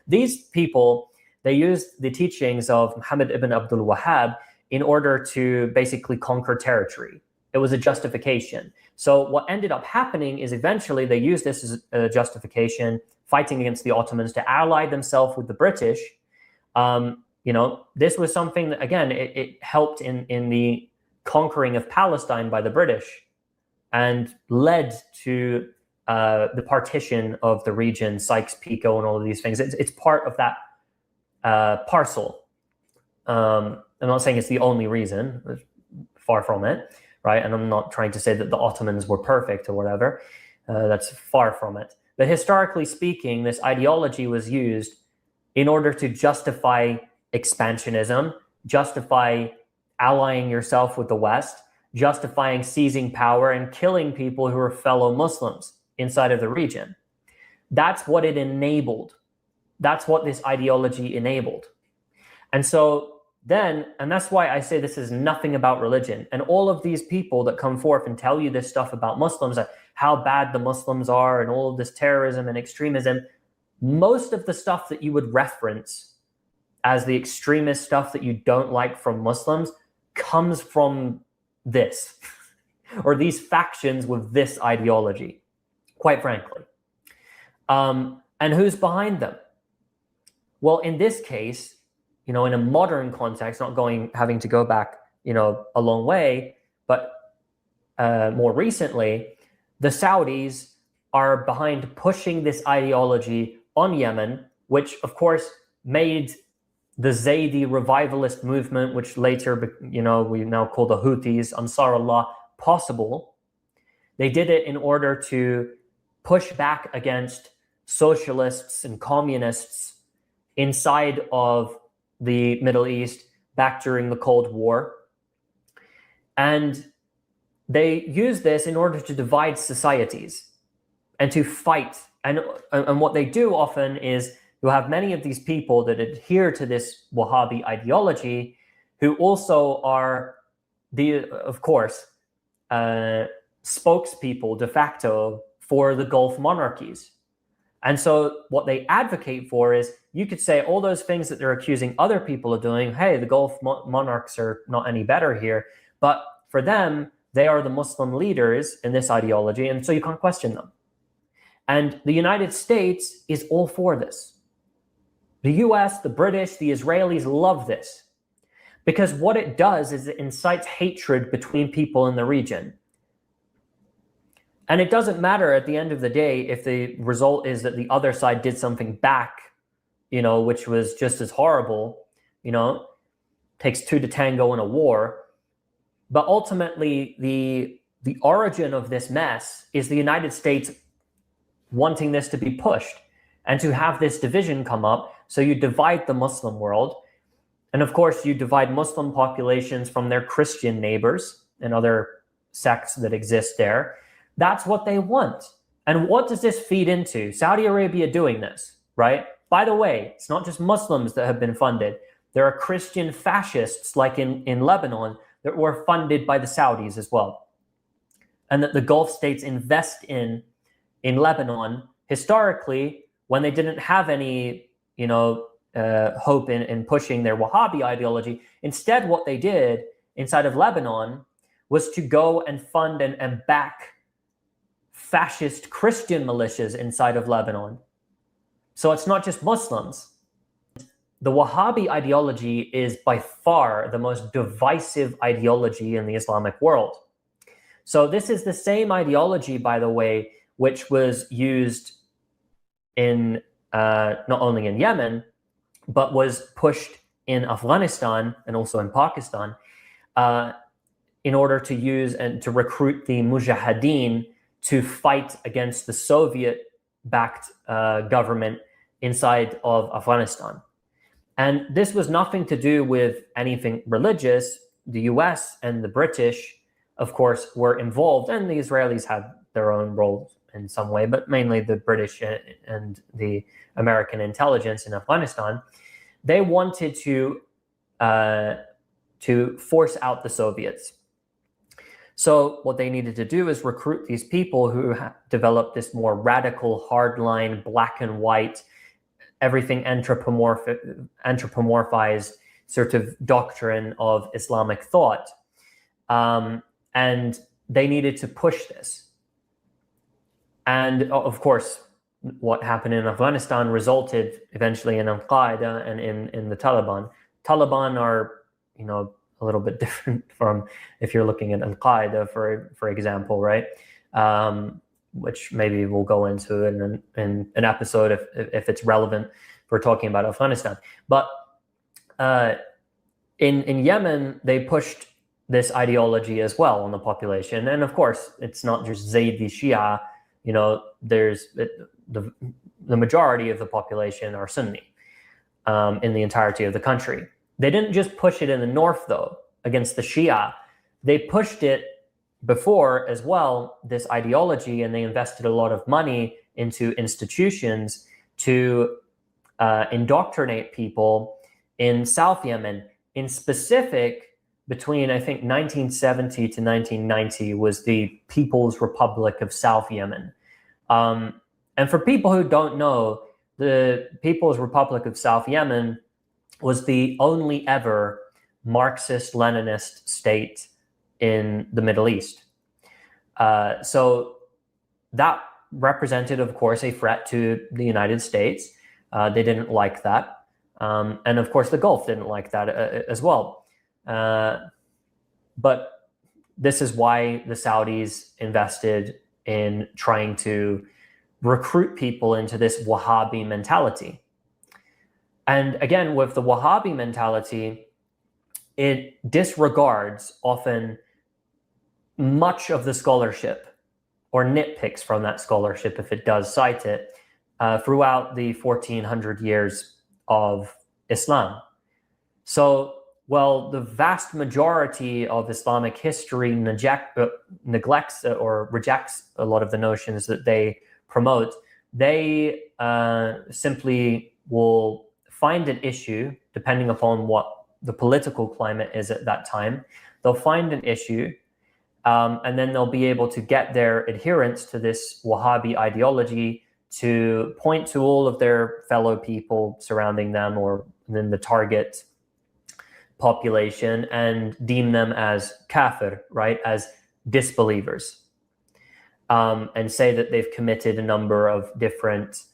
These people, they used the teachings of Muhammad ibn Abdul Wahhab in order to basically conquer territory. It was a justification. So what ended up happening is eventually they used this as a justification, fighting against the Ottomans to ally themselves with the British. This was something that, again, it helped in the conquering of Palestine by the British and led to the partition of the region, Sykes-Picot and all of these things. It's part of that parcel. I'm not saying it's the only reason, far from it, right? And I'm not trying to say that the Ottomans were perfect or whatever. That's far from it. But historically speaking, this ideology was used in order to justify expansionism, justify allying yourself with the West, justifying seizing power and killing people who are fellow Muslims inside of the region. That's what it enabled. That's what this ideology enabled. And so then, and that's why I say this is nothing about religion. And all of these people that come forth and tell you this stuff about Muslims, how bad the Muslims are and all of this terrorism and extremism, most of the stuff that you would reference as the extremist stuff that you don't like from Muslims comes from this, or these factions with this ideology, quite frankly. And who's behind them? Well, in this case, in a modern context, not having to go back, a long way, but more recently, the Saudis are behind pushing this ideology on Yemen, which of course made the Zaydi revivalist movement, which later, we now call the Houthis, Ansarullah, possible. They did it in order to push back against socialists and communists inside of the Middle East back during the Cold War. And they use this in order to divide societies and to fight. And what they do often is you have many of these people that adhere to this Wahhabi ideology who also are, of course, spokespeople de facto for the Gulf monarchies. And so what they advocate for is, you could say all those things that they're accusing other people of doing, hey, the Gulf monarchs are not any better here. But for them, they are the Muslim leaders in this ideology, and so you can't question them. And the United States is all for this. The US, the British, the Israelis love this, because what it does is it incites hatred between people in the region. And it doesn't matter at the end of the day if the result is that the other side did something back, which was just as horrible, takes two to tango in a war. But ultimately, the origin of this mess is the United States wanting this to be pushed and to have this division come up. So you divide the Muslim world. And of course, you divide Muslim populations from their Christian neighbors and other sects that exist there. That's what they want. And what does this feed into? Saudi Arabia doing this, right? By the way, it's not just Muslims that have been funded. There are Christian fascists, like in Lebanon, that were funded by the Saudis as well. And that the Gulf states invest in Lebanon historically when they didn't have any, hope in pushing their Wahhabi ideology. Instead, what they did inside of Lebanon was to go and fund and back fascist Christian militias inside of Lebanon. So it's not just Muslims. The Wahhabi ideology is by far the most divisive ideology in the Islamic world. So this is the same ideology, by the way, which was used in not only in Yemen, but was pushed in Afghanistan and also in Pakistan in order to use and to recruit the Mujahideen to fight against the Soviet-backed government inside of Afghanistan. And this was nothing to do with anything religious. The US and the British, of course, were involved, and the Israelis had their own role in some way, but mainly the British and the American intelligence in Afghanistan. They wanted to force out the Soviets. So what they needed to do is recruit these people who developed this more radical, hardline, black and white, everything anthropomorphized sort of doctrine of Islamic thought. And they needed to push this. And of course, what happened in Afghanistan resulted eventually in Al-Qaeda and in the Taliban. Taliban are, a little bit different from if you're looking at Al-Qaeda, for example, right? Which maybe we'll go into in an episode if it's relevant for talking about Afghanistan. But in Yemen, they pushed this ideology as well on the population. And of course, it's not just Zaydi Shia. There's the majority of the population are Sunni in the entirety of the country. They didn't just push it in the north, though, against the Shia. They pushed it before as well, this ideology, and they invested a lot of money into institutions to indoctrinate people in South Yemen. In specific, between, I think, 1970 to 1990 was the People's Republic of South Yemen. And for people who don't know, the People's Republic of South Yemen was the only ever Marxist-Leninist state in the Middle East. So that represented, of course, a threat to the United States. They didn't like that. And of course, the Gulf didn't like that as well. But this is why the Saudis invested in trying to recruit people into this Wahhabi mentality. And again, with the Wahhabi mentality, it disregards often much of the scholarship, or nitpicks from that scholarship if it does cite it, throughout the 1400 years of Islam. So, well, the vast majority of Islamic history neglects or rejects a lot of the notions that they promote. They simply will find an issue, depending upon what the political climate is at that time. They'll find an issue, and then they'll be able to get their adherents to this Wahhabi ideology to point to all of their fellow people surrounding them, or then the target population, and deem them as kafir, right, as disbelievers, and say that they've committed a number of different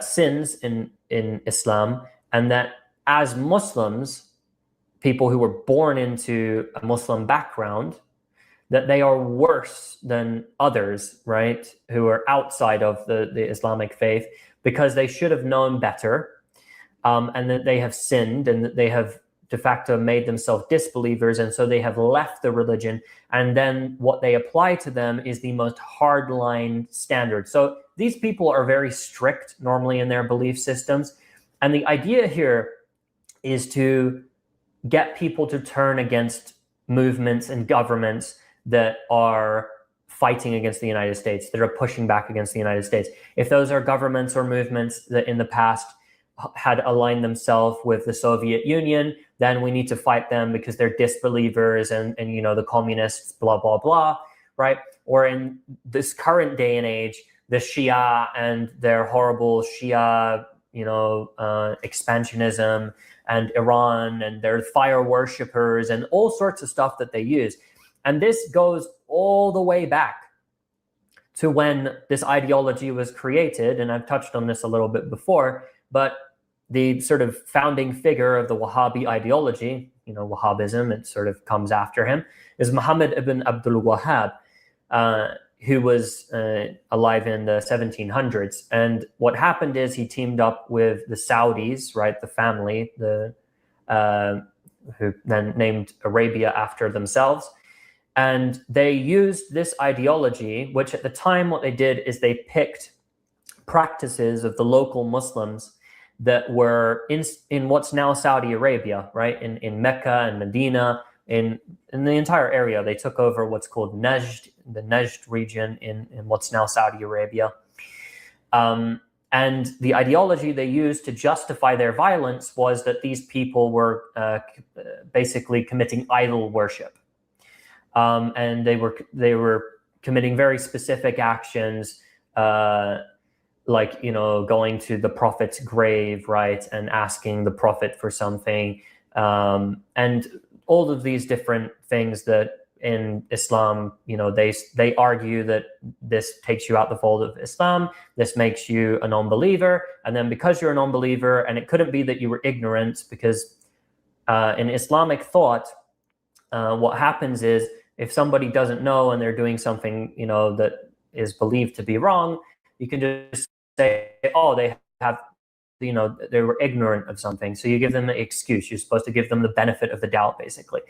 sins in Islam, and that as Muslims, people who were born into a Muslim background, that they are worse than others, right, who are outside of the Islamic faith, because they should have known better, and that they have sinned, and that they have de facto made themselves disbelievers, and so they have left the religion, and then what they apply to them is the most hardline standard. So these people are very strict normally in their belief systems, and the idea here is to get people to turn against movements and governments that are fighting against the United States, that are pushing back against the United States. If those are governments or movements that in the past had aligned themselves with the Soviet Union, then we need to fight them because they're disbelievers and the communists, blah, blah, blah, right? Or in this current day and age, the Shia and their horrible Shia, expansionism, and Iran and their fire worshippers and all sorts of stuff that they use. And this goes all the way back to when this ideology was created. And I've touched on this a little bit before, but the sort of founding figure of the Wahhabi ideology, Wahhabism, it sort of comes after him, is Muhammad ibn Abdul Wahhab, who was alive in the 1700s. And what happened is he teamed up with the Saudis, right, the family, who then named Arabia after themselves. And they used this ideology, which at the time what they did is they picked practices of the local Muslims that were in what's now Saudi Arabia, right? In Mecca and Medina, in the entire area. They took over what's called Najd, the Najd region in what's now Saudi Arabia. And the ideology they used to justify their violence was that these people were basically committing idol worship. And they were committing very specific actions, like, going to the prophet's grave, right, and asking the prophet for something, and all of these different things that in Islam, they argue that this takes you out the fold of Islam, this makes you a non-believer, and then because you're a non-believer, and it couldn't be that you were ignorant, because in Islamic thought, what happens is if somebody doesn't know and they're doing something, that is believed to be wrong, you can just say, oh, they were ignorant of something. So you give them an excuse. You're supposed to give them the benefit of the doubt, basically.